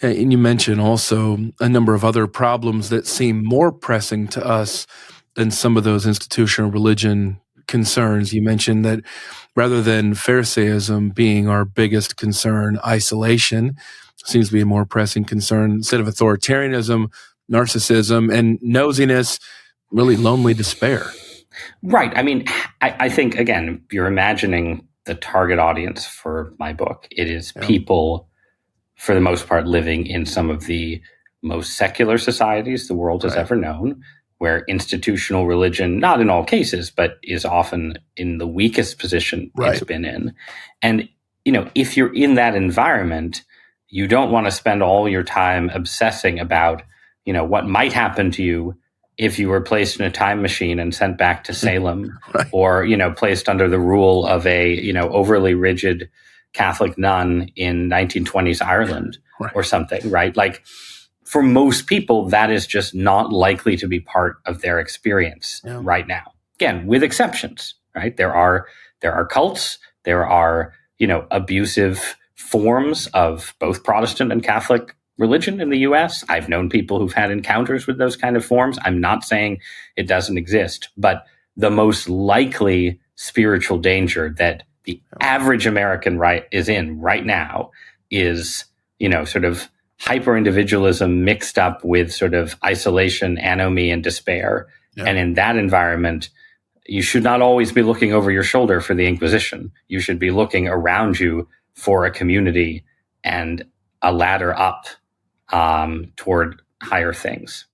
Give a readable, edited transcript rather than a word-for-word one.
And you mentioned also a number of other problems that seem more pressing to us than some of those institutional religion concerns. You mentioned that rather than Pharisaism being our biggest concern, isolation seems to be a more pressing concern. Instead of authoritarianism, narcissism, and nosiness, really lonely despair. Right. I mean, I think, again, if you're imagining the target audience for my book, it is people, for the most part, living in some of the most secular societies the world has ever known, where institutional religion, not in all cases, but is often in the weakest position it's been in. And, if you're in that environment, you don't want to spend all your time obsessing about, what might happen to you if you were placed in a time machine and sent back to Salem, or, placed under the rule of a, overly rigid Catholic nun in 1920s Ireland or something, right? Like, for most people, that is just not likely to be part of their experience right now. Again, with exceptions, right? There are cults, there are, abusive forms of both Protestant and Catholic religion in the US. I've known people who've had encounters with those kind of forms. I'm not saying it doesn't exist, but the most likely spiritual danger that the average American is in right now is, sort of hyper-individualism mixed up with sort of isolation, anomie, and despair. And in that environment, you should not always be looking over your shoulder for the Inquisition. You should be looking around you for a community and a ladder up toward higher things.